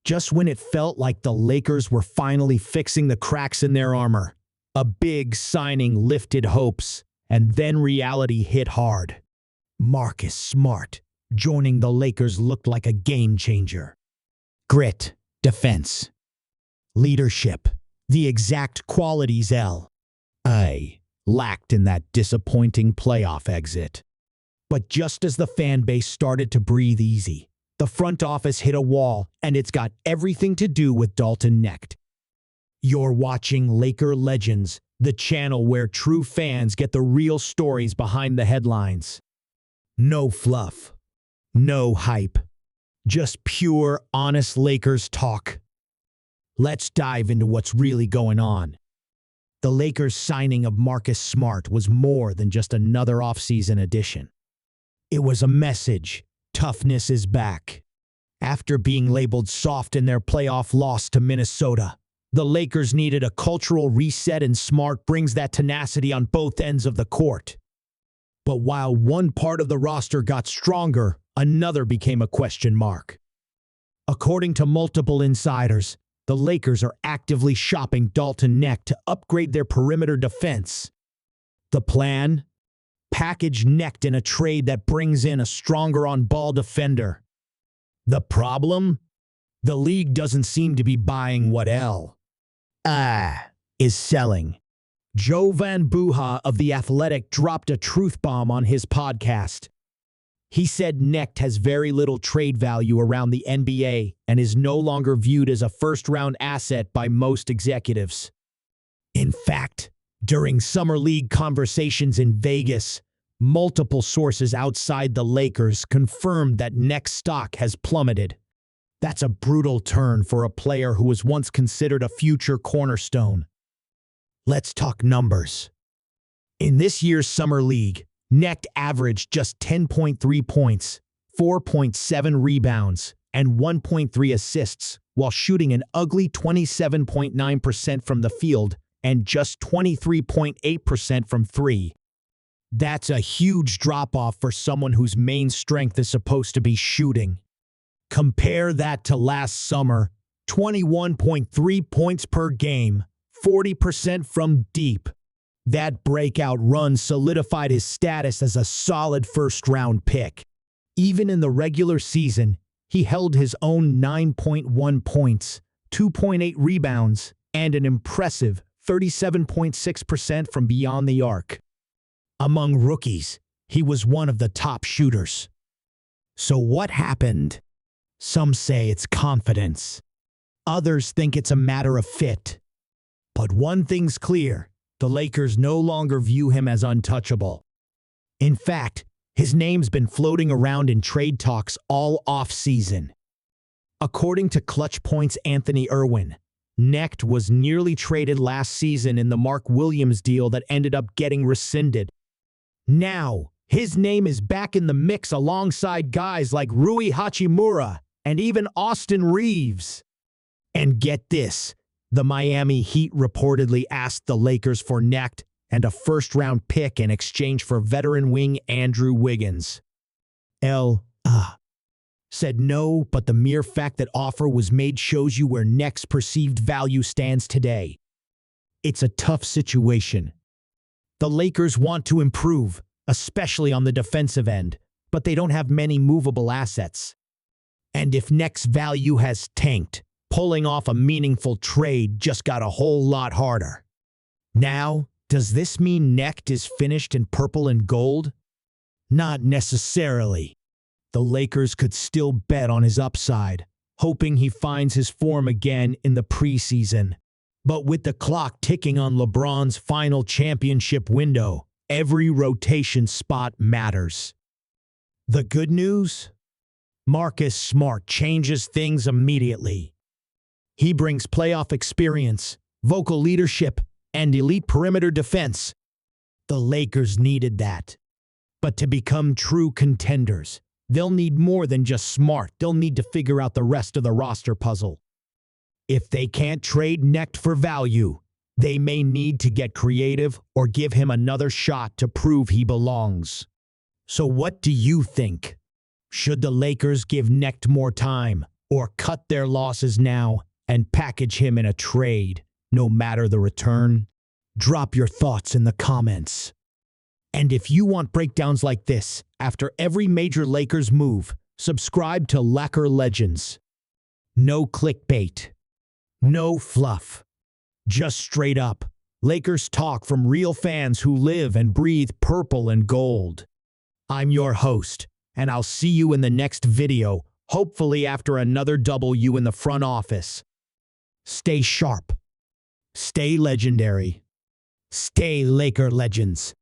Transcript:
just when it felt like the Lakers were finally fixing the cracks in their armor. A big signing lifted hopes, and then reality hit hard. Marcus Smart joining the Lakers looked like a game changer. Grit, defense, leadership, the exact qualities L.A. lacked in that disappointing playoff exit. But just as the fan base started to breathe easy, the front office hit a wall, and it's got everything to do with Dalton Knecht. You're watching Laker Legends, the channel where true fans get the real stories behind the headlines. No fluff, no hype, just pure, honest Lakers talk. Let's dive into what's really going on. The Lakers' signing of Marcus Smart was more than just another offseason addition. It was a message. Toughness is back. After being labeled soft in their playoff loss to Minnesota, the Lakers needed a cultural reset, and Smart brings that tenacity on both ends of the court. But while one part of the roster got stronger, another became a question mark. According to multiple insiders, the Lakers are actively shopping Dalton Knecht to upgrade their perimeter defense. The plan? Package Knecht in a trade that brings in a stronger on-ball defender. The problem? The league doesn't seem to be buying what is selling. Joe Van Buha of The Athletic dropped a truth bomb on his podcast. He said Knecht has very little trade value around the NBA and is no longer viewed as a first-round asset by most executives. In fact, during Summer League conversations in Vegas, multiple sources outside the Lakers confirmed that Knecht's stock has plummeted. That's a brutal turn for a player who was once considered a future cornerstone. Let's talk numbers. In this year's Summer League, Knecht averaged just 10.3 points, 4.7 rebounds, and 1.3 assists, while shooting an ugly 27.9% from the field and just 23.8% from three. That's a huge drop-off for someone whose main strength is supposed to be shooting. Compare that to last summer, 21.3 points per game, 40% from deep. That breakout run solidified his status as a solid first-round pick. Even in the regular season, he held his own 9.1 points, 2.8 rebounds, and an impressive 37.6% from beyond the arc. Among rookies, he was one of the top shooters. So what happened? Some say it's confidence. Others think it's a matter of fit. But one thing's clear, the Lakers no longer view him as untouchable. In fact, his name's been floating around in trade talks all off-season. According to Clutch Point's Anthony Irwin, Knecht was nearly traded last season in the Mark Williams deal that ended up getting rescinded. Now, his name is back in the mix alongside guys like Rui Hachimura and even Austin Reeves. And get this, the Miami Heat reportedly asked the Lakers for Knecht and a first-round pick in exchange for veteran wing Andrew Wiggins. Said no, but the mere fact that offer was made shows you where Knecht's perceived value stands today. It's a tough situation. The Lakers want to improve, especially on the defensive end, but they don't have many movable assets. And if Knecht's value has tanked, pulling off a meaningful trade just got a whole lot harder. Now, does this mean Knecht is finished in purple and gold? Not necessarily. The Lakers could still bet on his upside, hoping he finds his form again in the preseason. But with the clock ticking on LeBron's final championship window, every rotation spot matters. The good news? Marcus Smart changes things immediately. He brings playoff experience, vocal leadership, and elite perimeter defense. The Lakers needed that. But to become true contenders, they'll need more than just Smart. They'll need to figure out the rest of the roster puzzle. If they can't trade Knecht for value, they may need to get creative or give him another shot to prove he belongs. So what do you think? Should the Lakers give Knecht more time, or cut their losses now and package him in a trade, no matter the return? Drop your thoughts in the comments. And if you want breakdowns like this after every major Lakers move, subscribe to Laker Legends. No clickbait. No fluff. Just straight up Lakers talk from real fans who live and breathe purple and gold. I'm your host, and I'll see you in the next video, hopefully after another W in the front office. Stay sharp. Stay legendary. Stay Laker Legends.